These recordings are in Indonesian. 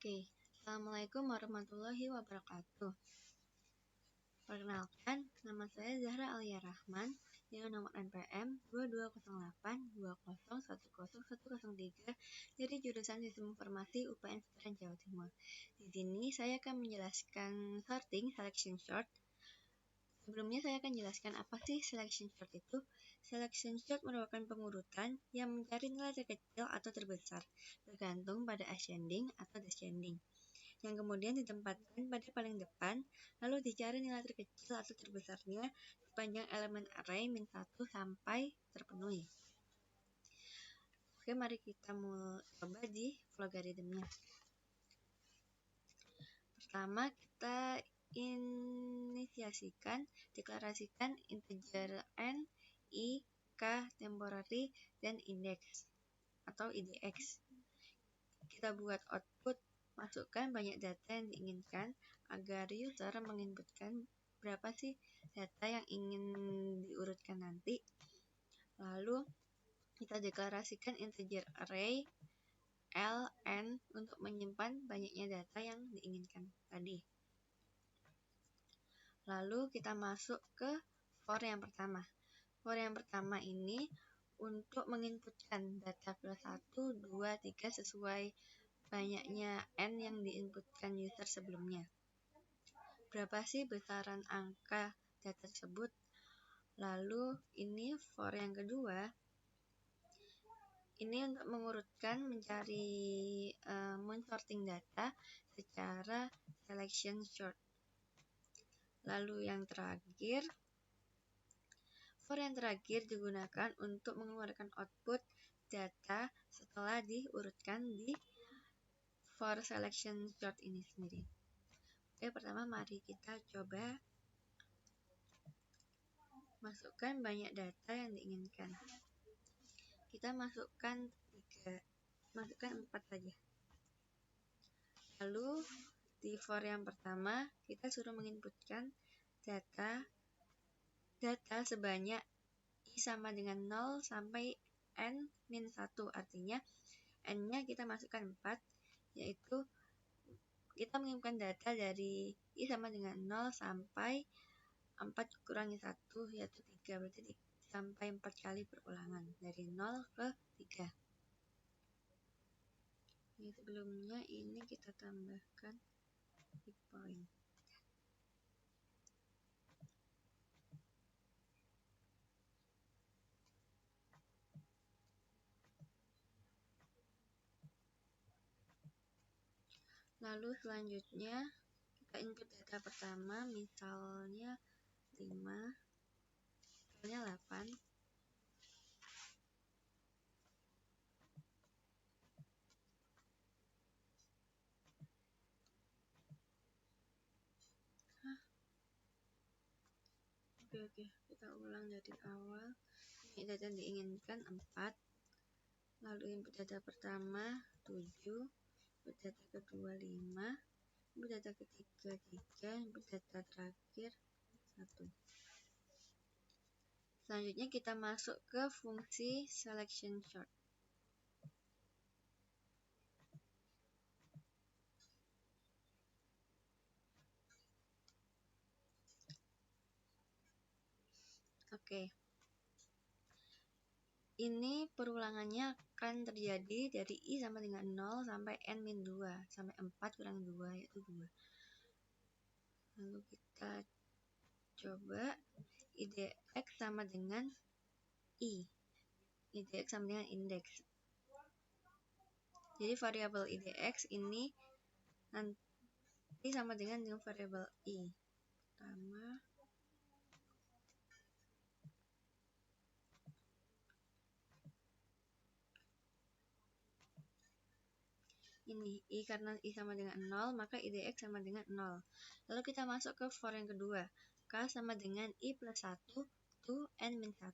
Oke, Assalamualaikum warahmatullahi wabarakatuh. Perkenalkan, nama saya Zahra Alia Rahman dengan nomor NPM 220820101103 dari jurusan Sistem Informasi UPN Veteran Jawa Timur. Di sini saya akan menjelaskan sorting selection sort. Sebelumnya saya akan jelaskan apa sih selection sort itu. Selection sort merupakan pengurutan yang mencari nilai terkecil atau terbesar, bergantung pada ascending atau descending, yang kemudian ditempatkan pada paling depan, lalu dicari nilai terkecil atau terbesarnya sepanjang elemen array min 1 sampai terpenuhi. Oke, mari kita mulai coba di logaritmnya. Pertama, kita deklarasikan integer n, i, k, temporary, dan index atau IDX. Kita buat output, masukkan banyak data yang diinginkan agar user menginputkan berapa sih data yang ingin diurutkan nanti. Lalu kita deklarasikan integer array ln untuk menyimpan banyaknya data yang diinginkan tadi. Lalu kita masuk ke for yang pertama. For yang pertama ini untuk menginputkan data plus 1, 2, 3 sesuai banyaknya n yang diinputkan user sebelumnya. Berapa sih besaran angka data tersebut? Lalu ini for yang kedua, ini untuk mengurutkan, mencari men-sorting data secara selection sort. Lalu yang terakhir, for yang terakhir digunakan untuk mengeluarkan output data setelah diurutkan di for selection sort ini sendiri. Oke, pertama mari kita coba masukkan banyak data yang diinginkan. Kita masukkan 4 saja. Lalu di for yang pertama kita suruh menginputkan data sebanyak i sama dengan 0 sampai n min 1, artinya n-nya kita masukkan 4, yaitu kita menginputkan data dari i sama dengan 0 sampai 4 kurangi 1, yaitu 3, berarti sampai 4 kali perulangan dari 0 ke 3. Ini sebelumnya ini kita tambahkan di point. Lalu selanjutnya kita input data pertama, misalnya 5, misalnya 8. Oke, kita ulang dari awal. Ini data yang diinginkan 4. Lalu input data pertama 7, input data kedua 5, input data ketiga 3, input data terakhir 1. Selanjutnya kita masuk ke fungsi selection sort. Oke. Ini perulangannya akan terjadi dari i sama dengan 0 sampai n min 2, sampai 4 kurang 2, yaitu 2. Lalu kita coba IDX sama dengan i. IDX sama dengan index. Jadi variabel IDX ini nanti sama dengan variabel i. Pertama, ini i, karena i sama dengan 0, maka IDX sama dengan 0. Lalu kita masuk ke for yang kedua. K sama dengan i plus 1 to n min 1.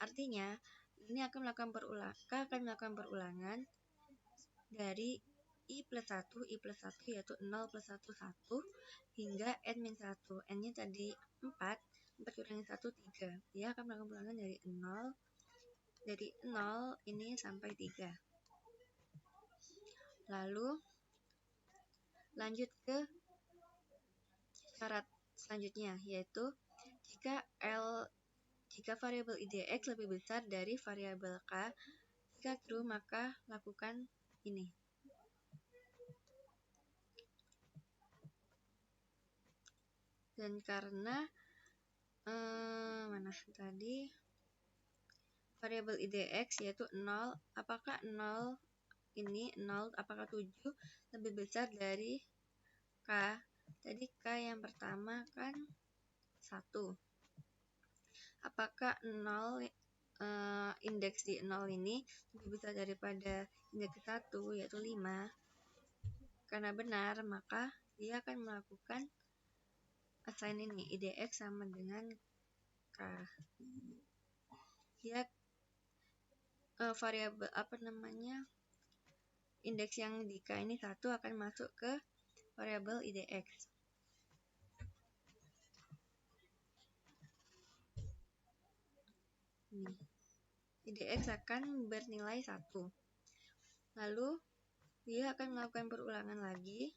Artinya, ini akan melakukan perulangan dari i plus 1 yaitu 0 plus 1, 1 hingga n min 1. N-nya tadi 4 kurangi 1, 3. Dia akan melakukan perulangan dari 0 ini sampai 3. Lalu lanjut ke syarat selanjutnya, yaitu jika variabel idx lebih besar dari variabel k, jika true maka lakukan ini. Dan karena variabel idx yaitu 0, apakah 0 ini 0, apakah 7 lebih besar dari k? Tadi k yang pertama kan 1. Apakah 0 indeks di 0 ini lebih besar daripada indeks 1 yaitu 5? Karena benar, maka dia akan melakukan assign ini, idx sama dengan k. Dia variabel indeks yang di k ini 1 akan masuk ke variabel idx. Idx akan bernilai 1. Lalu dia akan melakukan perulangan lagi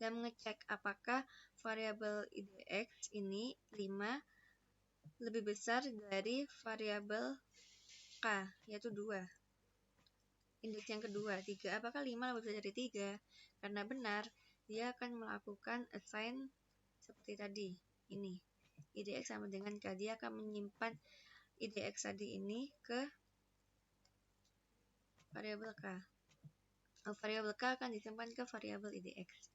dan mengecek apakah variabel idx ini 5 lebih besar dari variabel k, yaitu 2. Indeks yang kedua, 3. Apakah 5 lebih besar dari 3? Karena benar, dia akan melakukan assign seperti tadi. Ini, idx sama dengan k. Dia akan menyimpan idx tadi ini ke variabel k. Variabel k akan disimpan ke variabel idx.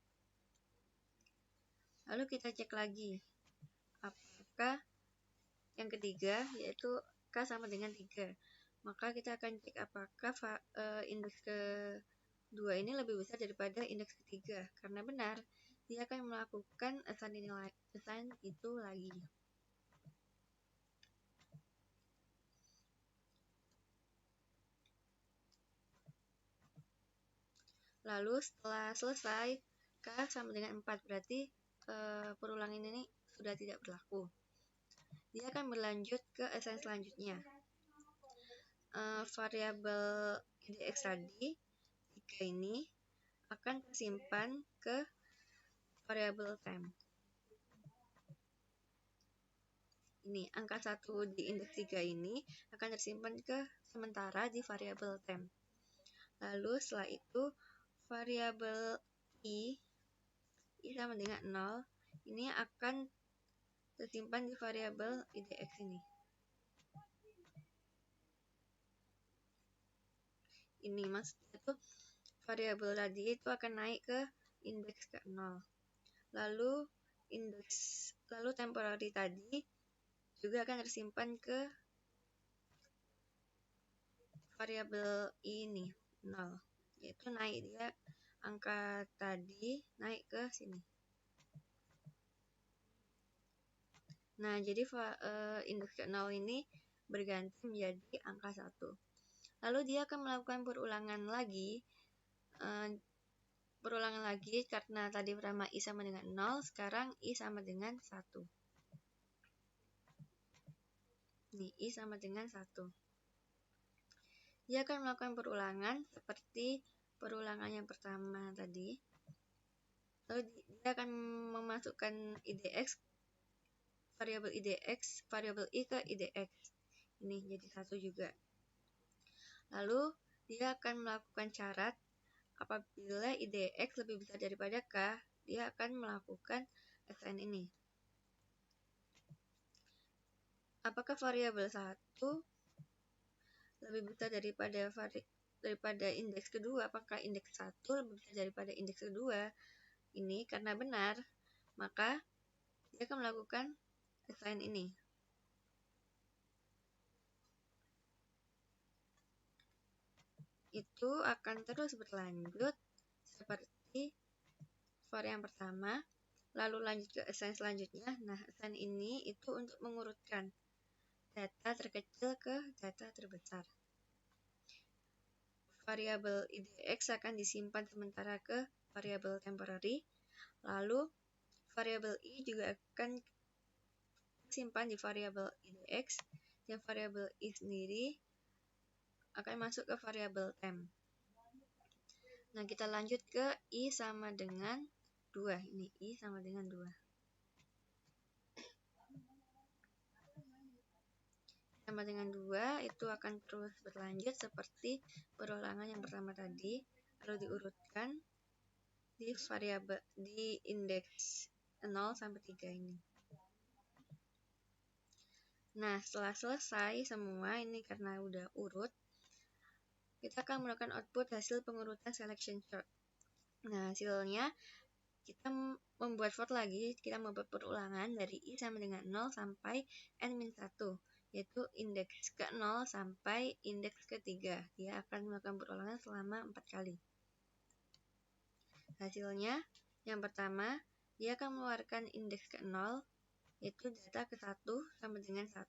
Lalu kita cek lagi, apakah yang ketiga, yaitu k sama dengan 3. Maka kita akan cek apakah indeks kedua ini lebih besar daripada indeks ketiga. Karena benar, dia akan melakukan assign itu lagi. Lalu setelah selesai, k sama dengan 4, berarti perulangan ini sudah tidak berlaku. Dia akan berlanjut ke assign selanjutnya. Variabel idx tadi, 3 ini, akan tersimpan ke variabel temp. Ini, angka 1 di indeks 3 ini akan tersimpan ke sementara di variabel temp. Lalu setelah itu, variabel i sama dengan 0, ini akan tersimpan di variabel idx ini. Ini maksudnya itu variabel tadi itu akan naik ke indeks ke 0. Lalu temporary tadi juga akan tersimpan ke variabel ini 0, yaitu naik dia angka tadi naik ke sini. Nah, jadi indeks ke 0 ini berganti menjadi angka 1. Lalu dia akan melakukan perulangan lagi karena tadi pertama i sama dengan 0, sekarang i sama dengan 1. Ini i sama dengan 1. Dia akan melakukan perulangan seperti perulangan yang pertama tadi. Lalu dia akan memasukkan variabel i ke idx. Ini jadi 1 juga. Lalu dia akan melakukan syarat apabila idx lebih besar daripada k, dia akan melakukan assign ini. Apakah variabel 1 lebih besar daripada indeks kedua? Apakah indeks 1 lebih besar daripada indeks kedua? Ini karena benar, maka dia akan melakukan assign ini. Itu akan terus berlanjut seperti for yang pertama, lalu lanjut ke assign selanjutnya. Nah, assign ini itu untuk mengurutkan data terkecil ke data terbesar. Variabel idx akan disimpan sementara ke variabel temporary, lalu variabel i juga akan disimpan di variabel idx, dan variabel i sendiri akan masuk ke variabel temp. Nah, kita lanjut ke I sama dengan 2. Ini I sama dengan 2. Sama dengan 2 itu akan terus berlanjut seperti perulangan yang pertama tadi, lalu diurutkan di variabel di indeks 0 sampai 3 ini. Nah, setelah selesai semua ini karena udah urut, kita akan melakukan output hasil pengurutan selection sort. Nah, hasilnya kita membuat for lagi, kita membuat perulangan dari I sama dengan 0 sampai N-1, yaitu indeks ke-0 sampai indeks ke-3. Dia akan melakukan perulangan selama 4 kali. Hasilnya, yang pertama, dia akan mengeluarkan indeks ke-0, yaitu data ke-1 sama dengan 1,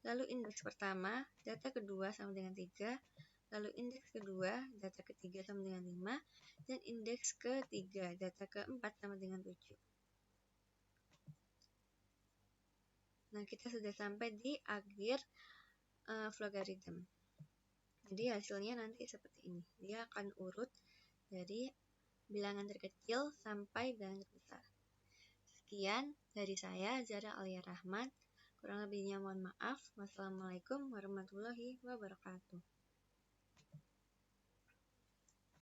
lalu indeks pertama, data kedua sama dengan 3, lalu indeks kedua, data ketiga sama dengan 5, dan indeks ketiga, data keempat sama dengan 7. Nah, kita sudah sampai di akhir logaritma. Jadi hasilnya nanti seperti ini. Dia akan urut dari bilangan terkecil sampai bilangan terbesar. Sekian dari saya, Zara Alia Rahmat. Kurang lebihnya mohon maaf. Wassalamualaikum warahmatullahi wabarakatuh.